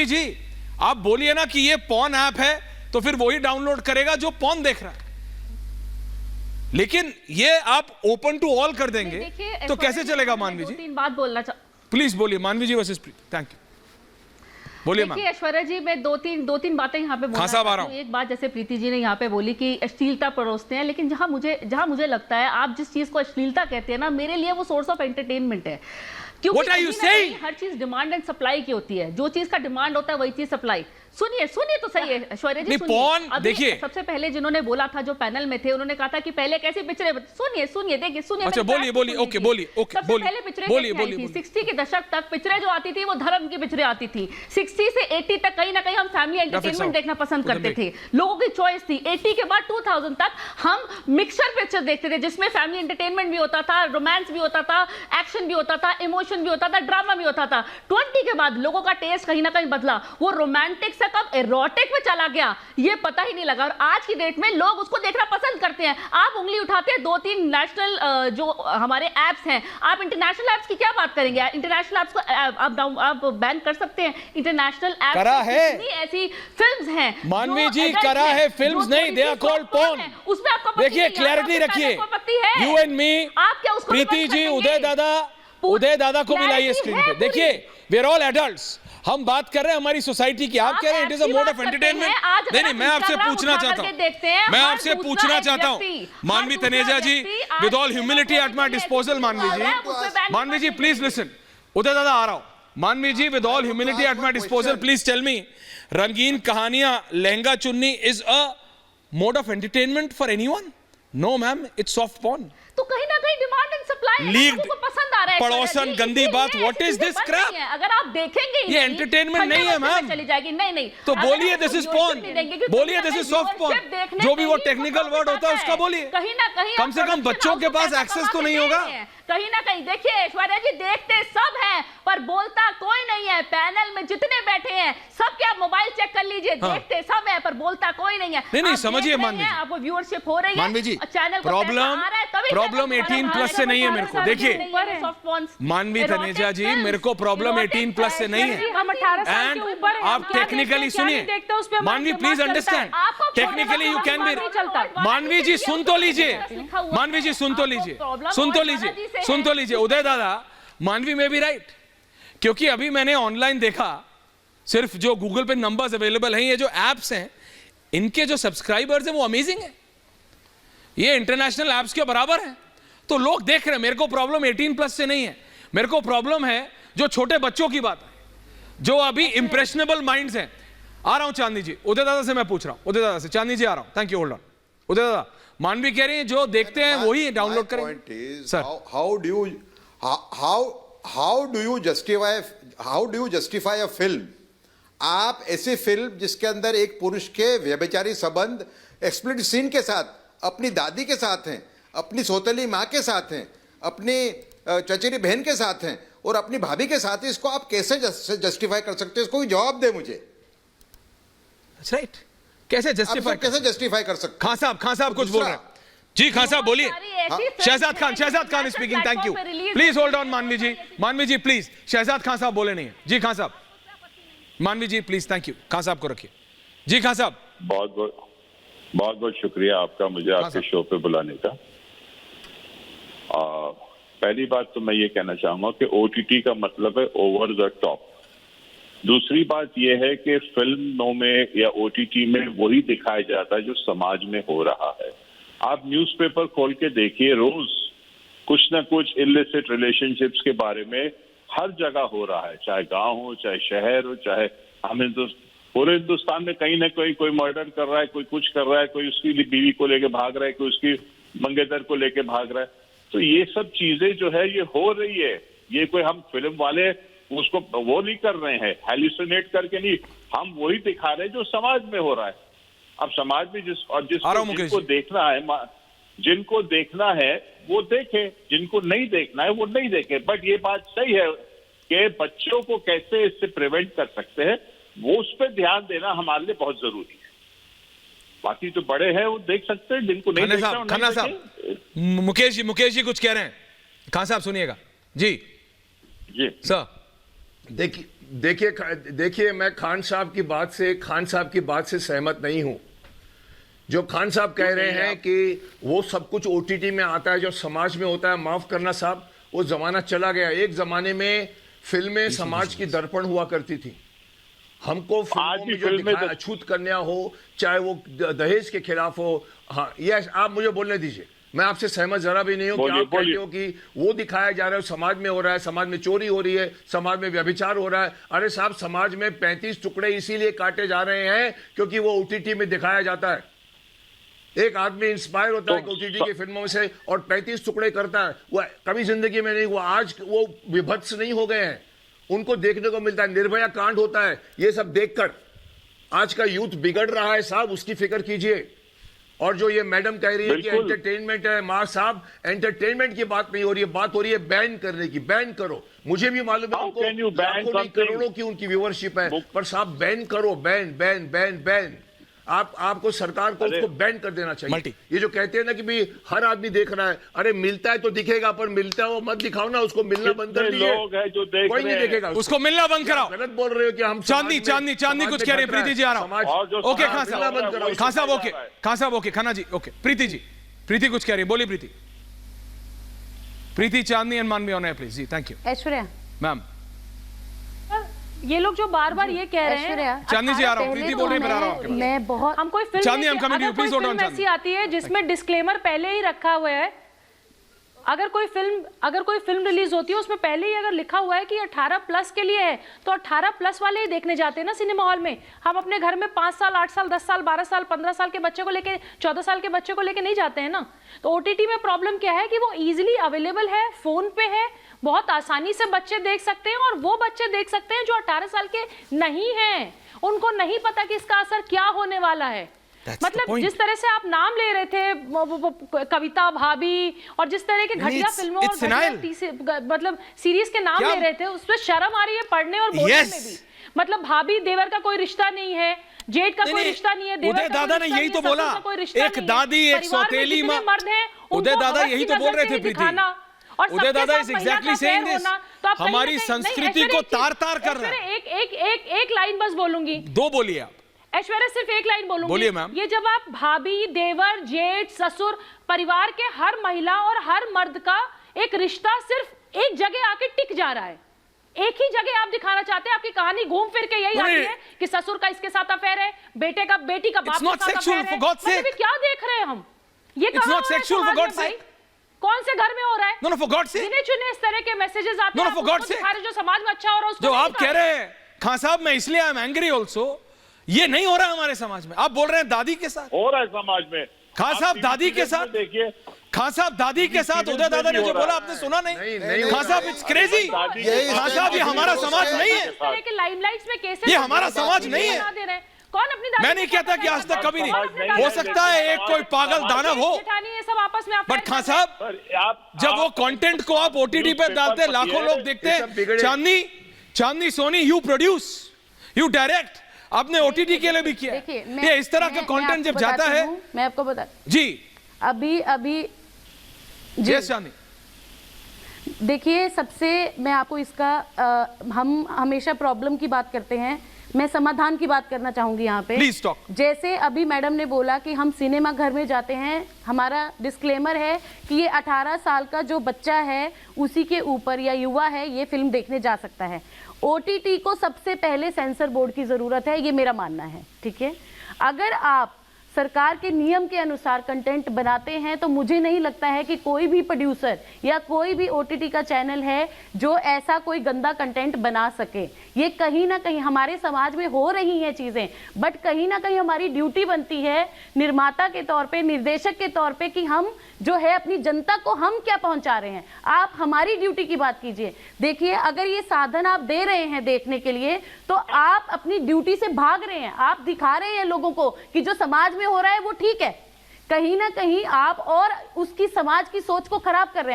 मानवी जी आप बोलिए ना कि ये पॉर्न ऐप है तो फिर वही डाउनलोड करेगा जो पॉर्न देख रहा है, लेकिन ये आप ओपन टू ऑल कर देंगे तो कैसे चलेगा? मानवी जी 2-3 बात बोलना प्लीज बोलिए। मानवी जी वर्सेस प्रीति, थैंक यू, बोलिए। देखिए ऐश्वर्या जी, मैं दो तीन बातें यहाँ पे बोलना चाहती हूँ। एक बात जैसे प्रीति जी ने यहाँ पे बोली कि अश्लीलता परोसते हैं, लेकिन जहाँ मुझे लगता है आप जिस चीज को अश्लीलता कहते हैं ना, मेरे लिए वो सोर्स ऑफ एंटरटेनमेंट है। क्योंकि हर चीज डिमांड एंड सप्लाई की होती है, जो चीज का डिमांड होता है वही चीज सप्लाई। सुनिए तो सही है ऐश्वर्या जी, सुनिए। देखिए सबसे पहले जिन्होंने बोला था, जो पैनल में थे, उन्होंने कहा था कि पहले कैसी पिक्चरें, सुनिए देखिए, अच्छा बोलिए ओके बोलिए पहले पिक्चरें 60 के दशक तक पिक्चरें जो आती थी वो धर्म की पिक्चरें आती थी। 60 से 80 तक कहीं ना कहीं हम फैमिली एंटरटेनमेंट देखना पसंद करते थे, लोगों की चॉइस थी। 80 के बाद 2000 तक हम मिक्सचर पिक्चर देखते थे, जिसमें फैमिली एंटरटेनमेंट भी होता था, रोमांस भी होता था, एक्शन भी होता था, इमोशन भी होता था, ड्रामा भी होता था। 20 के बाद लोगों का टेस्ट कहीं ना कहीं बदला, वो रोमांटिक से कब एरोटिक में चला गया ये पता ही नहीं लगा, और आज की डेट में लोग उसको देखना पसंद करते हैं। आप उंगली उठाते हैं 2-3 नेशनल जो हमारे ऐप्स हैं, आप इंटरनेशनल ऐप्स की क्या बात करेंगे? इंटरनेशनल ऐप्स को आप बैन कर सकते हैं। इंटरनेशल ऐप्स करा है, ऐसी फिल्म्स हैं मानवी जी, करा है, फिल्म्स नहीं, दे आर कॉल्ड पॉर्न। उसमें आपको देखिए क्लैरिटी रखिए, यू एंड मी, आप क्या उसको प्रीति जी, उदय दादा को मिलाइए स्क्रीन पे। देखिए वी आर ऑल एडल्ट्स, हम बात कर रहे हैं हमारी सोसाइटी की, आप कह रहे हैं it is a mode of entertainment. नहीं, मैं आपसे पूछना चाहता हूं Manvi Taneja ji, with all humility at my disposal, Manvi ji please listen. उदय दादा आ रहा हूं। Manvi ji, with all humility at my disposal, please tell me, Rangeen Kahaniyan, Lehenga Chunni is a mode of entertainment for anyone? No ma'am, it's soft porn. तो कहीं ना कहीं डिमांड एंड सप्लाई, लीक्ड, पसंद आ रहा है, पड़ोसन, गंदी बात, व्हाट इज दिस क्रैप? अगर आप देखेंगे ये एंटरटेनमेंट नहीं है मैम, चली जाएगी। नहीं तो बोलिए दिस इज पॉर्न, बोलिए दिस इज सॉफ्ट पॉर्न, जो भी वो टेक्निकल वर्ड होता है उसका बोलिए। कहीं ना कहीं कम से कम बच्चों के पास एक्सेस तो नहीं होगा। कहीं ना कहीं देखिए ऐश्वर्या जी, देखते सब हैं पर बोलता कोई नहीं है। पैनल में जितने बैठे हैं सबके आप मोबाइल चेक कर लीजिए, देखते सब है पर बोलता कोई नहीं है। नहीं समझिए मानवी जी, आपको व्यूअरशिप हो रही है, मानवी जी, चैनल प्रॉब्लम 18 प्लस से नहीं है मेरे को। देखिए मानवी तनेजा जी, मेरे को प्रॉब्लम 18 प्लस से नहीं है। एंड आप टेक्निकली सुनिए, मानवी please understand, technically you can be. मानवी जी सुन तो लीजिए, मानवी जी सुन तो लीजिए, उदय दादा, मानवी में भी राइट, क्योंकि अभी मैंने ऑनलाइन देखा, सिर्फ जो गूगल पे नंबर्स अवेलेबल हैं, ये जो एप्स हैं इनके जो सब्सक्राइबर्स हैं वो अमेजिंग है, ये इंटरनेशनल एप्स के बराबर है। तो लोग देख रहे हैं, मेरे को प्रॉब्लम 18 प्लस से नहीं है, मेरे को प्रॉब्लम है जो छोटे बच्चों की बात है, जो अभी इंप्रेशनेबल माइंड्स हैं। आ रहा हूं चांदनी जी, उदय दादा से मैं पूछ रहा हूं, उदय दादा से, चांदनी जी आ रहा हूं, थैंक यू, होल्ड ऑन। उदय दादा, मानवी कह रही है जो देखते हैं वही डाउनलोड करें। Sir how do you justify a film? आप ऐसी फिल्म जिसके अंदर एक पुरुष के व्यभिचारी संबंध एक्सप्लिसिट सीन के साथ अपनी दादी के साथ हैं, अपनी सौतेली माँ के साथ हैं, अपनी चचेरी बहन के साथ हैं और अपनी भाभी के साथ हैं, इसको आप कैसे जस्टिफाई कर सकते हैं? इसको कोई जवाब दे मुझे। राइट, कैसे जस्टिफाई कर सकते? खान साहब कुछ बोल रहे हैं जी। खान साहब बोलिए। Shahzad Khan speaking, thank you, please hold on Manvi ji please. Shahzad Khan साहब बोले नहीं है जी। खान साहब, मानवी ji please, thank you. Khan साहब को रखिए जी। खान साहब, बहुत बहुत शुक्रिया आपका मुझे आपके शो पे बुलाने का। पहली बात तो मैं ये कहना चाहूंगा कि OTT का मतलब है ओवर द टॉप। दूसरी बात यह है कि फिल्मों में या OTT में वही दिखाया जाता है जो समाज में हो रहा है। आप न्यूज़पेपर खोल के देखिए, रोज कुछ ना कुछ इलिसिट रिलेशनशिप्स के बारे में हर जगह हो रहा है, चाहे गांव हो, चाहे शहर हो, चाहे हम पूरे हिंदुस्तान में कहीं ना कहीं कोई मर्डर कर रहा है, कोई कुछ कर रहा है, कोई उसकी बीवी को लेके भाग रहा है, कोई उसकी मंगेतर को लेके भाग रहा है। तो ये सब चीजें जो है ये हो रही है, ये कोई हम फिल्म वाले उसको वो नहीं कर रहे हैं, हेलुसिनेट करके नहीं, हम वही दिखा रहे हैं जो समाज में हो रहा है। अब समाज में जिनको देखना है, जिनको देखना है वो देखे, जिनको नहीं देखना है वो नहीं देखे। बट ये बात सही है कि बच्चों को कैसे इससे प्रिवेंट कर सकते हैं, वो उस पर ध्यान देना हमारे लिए बहुत जरूरी है। बाकी जो बड़े हैं वो देख सकते हैं, जिनको नहीं देखना। खन्ना साहब, मुकेश जी कुछ कह रहे हैं। खान साहब सुनिएगा जी। जी सर। देखिए मैं खान साहब की बात से सहमत नहीं हूं। जो खान साहब कह रहे हैं कि वो सब कुछ ओटीटी में आता है जो समाज में होता है, माफ करना साहब, वो जमाना चला गया। एक जमाने में फिल्में समाज की दर्पण हुआ करती थी। हमको फिल्मों में जो दिखाया, अछूत कन्या हो, चाहे वो दहेज के खिलाफ हो, हाँ यस, आप मुझे बोलने दीजिए। मैं आपसे सहमत जरा भी नहीं हूं कि आप कहते हो कि वो दिखाया जा रहा है, समाज में हो रहा है, समाज में चोरी हो रही है, समाज में व्यभिचार हो रहा है। अरे साहब, समाज में 35 टुकड़े इसीलिए काटे जा रहे हैं क्योंकि वो ओटीटी में दिखाया जाता है। एक आदमी इंस्पायर होता है ओटीटी की फिल्मों से और 35 टुकड़े करता है, वो कभी जिंदगी में नहीं हुआ। आज वो विभत्स नहीं हो गए हैं, उनको देखने को मिलता है। निर्भया कांड होता है, ये सब देखकर आज का यूथ बिगड़ रहा है साहब, उसकी फिक्र कीजिए। और जो ये मैडम कह रही है कि एंटरटेनमेंट है, मां साहब एंटरटेनमेंट की बात नहीं हो रही है, बात हो रही है बैन करने की। बैन करो, मुझे भी मालूम है उनको लाखों नहीं करोड़ों की उनकी व्यूअरशिप है, पर साहब बैन करो, बैन बैन बैन बैन। आपको सरकार को उसको बैन कर देना चाहिए। ये जो कहते हैं ना कि भाई हर आदमी देख रहा है, अरे मिलता है तो दिखेगा, पर मिलता है वो मत दिखाओ ना, उसको मिलना बंद कर दीजिए। लोग हैं जो देख कोई नहीं देखेगा उसको मिलना बंद कराओ। गलत बोल रहे हो कि हम चांदनी कुछ कह रहे हैं। प्रीति जी आ रहा हूं। ओके खान साहब ओके, खान साहब ओके, खाना जी ओके। प्रीति जी, प्रीति कुछ कह रही है, बोलिए Preeti. Preeti, Chandni and Manvi on air please ji. Thank you. Aishwarya ma'am, ये लोग जो बार बार ये कह रहे हैं, चांदनी जी आ रहा हूं, प्रीति बोल रही है, आ रहा हूं। मैं बहुत, हम कोई film Chandni, I'm coming to you, please hold on, चांदनी। ऐसी आती है जिसमें डिस्क्लेमर पहले ही रखा हुआ है। अगर कोई फिल्म रिलीज होती है उसमें पहले ही अगर लिखा हुआ है कि 18 प्लस के लिए है, तो 18 प्लस वाले ही देखने जाते हैं ना सिनेमा हॉल में। हम अपने घर में 5 साल 8 साल 10 साल 12 साल 15 साल के बच्चे को लेके 14 साल के बच्चे को लेके नहीं जाते हैं ना। तो ओटीटी में प्रॉब्लम क्या है कि वो इजीली अवेलेबल है, फोन पे है, बहुत आसानी से बच्चे देख सकते हैं। और वो बच्चे देख सकते हैं जो 18 साल के नहीं हैं, उनको नहीं पता कि इसका असर क्या होने वाला है। मतलब जिस तरह से आप नाम ले रहे थे, कविता भाभी, और जिस तरह के घटिया फिल्मों और मतलब सीरीज के नाम ले रहे थे, उसमें शर्म आ रही है पढ़ने और बोलने में भी। मतलब भाभी देवर का कोई रिश्ता नहीं है, जेठ का कोई रिश्ता नहीं है, उदय दादा ने यही तो बोला, एक दादी एक सौतेली मां, मर्द है, उदय दादा यही तो बोल रहे थे प्रीति। उदय दादा इज एग्जैक्टली सेइंग दिस, हमारी संस्कृति को तार-तार कर रहा है। एक लाइन बस बोलूंगी। दो बोलिए आप। ऐश्वर्या सिर्फ एक लाइन बोलूंगी। बोलिए मैम। ये जब आप भाभी, देवर, जेठ, ससुर, परिवार के हर महिला और हर मर्द का एक रिश्ता सिर्फ एक जगह आके टिक जा रहा है, एक ही जगह आप दिखाना चाहते हैं। आपकी कहानी घूम फिर के यही आती है कि ससुर का इसके साथ अफेयर है, बेटी का बाप के साथ अफेयर है। मतलब क्या देख रहे हैं हम? ये कौन से घर में हो रहा है? No, for God's sake. गिने चुने इस तरह के मैसेजेस आते हैं। No, for God's sake. जो समाज में अच्छा हो रहा है उसको जो आप कह रहे हैं खान साहब, मैं इसलिए आई एम एंग्री ऑल्सो, ये नहीं हो रहा है हमारे समाज में। आप बोल रहे हैं दादी के साथ हो रहा है समाज में। खान साहब दादी के साथ देखिए, खान साहब दादी के साथ उदय दादा ने जो बोला आपने सुना नहीं? खान साहब इट्स क्रेजी। खान साहब ये हमारा समाज नहीं है, लाइमलाइट्स में केसेस, ये हमारा समाज नहीं है। कौन अपनी दादी? मैं नहीं कहता कि आज तक कभी नहीं हो सकता है, एक कोई पागल दानव हो, सब आपस में। बट खान साहब जब वो कंटेंट को आप ओटीटी पे डालते, लाखों लोग देखते हैं। Chandni Soni, you produce, you direct, आपने ओटीटी के लिए भी किया। ये इस तरह का कंटेंट जब जाता है, मैं आपको बता जी अभी यस चांदनी, देखिए सबसे मैं आपको इसका हम हमेशा प्रॉब्लम की बात करते हैं, मैं समाधान की बात करना चाहूंगी यहाँ पे। Please talk. जैसे अभी मैडम ने बोला कि हम सिनेमा घर में जाते हैं, हमारा डिस्क्लेमर है कि ये 18 साल का जो बच्चा है उसी के ऊपर या युवा है ये फिल्म देखने जा सकता है। ओटीटी को सबसे पहले सेंसर बोर्ड की जरूरत है, ये मेरा मानना है, ठीक है। अगर आप सरकार के नियम के अनुसार कंटेंट बनाते हैं तो मुझे नहीं लगता है कि कोई भी प्रोड्यूसर या कोई भी ओटीटी का चैनल है जो ऐसा कोई गंदा कंटेंट बना सके। ये कहीं ना कहीं हमारे समाज में हो रही हैं चीजें, बट कहीं ना कहीं हमारी ड्यूटी बनती है निर्माता के तौर पे, निर्देशक के तौर पे, कि हम जो है अपनी जनता को हम क्या पहुंचा रहे हैं। आप हमारी ड्यूटी की बात कीजिए। देखिए अगर ये साधन आप दे रहे हैं देखने के लिए तो आप अपनी ड्यूटी से भाग रहे हैं। आप दिखा रहे हैं लोगों को कि जो समाज में हो रहा है वो ठीक है, कहीं ना कहीं आप और उसकी समाज की सोच को खराब कर रहे हैं।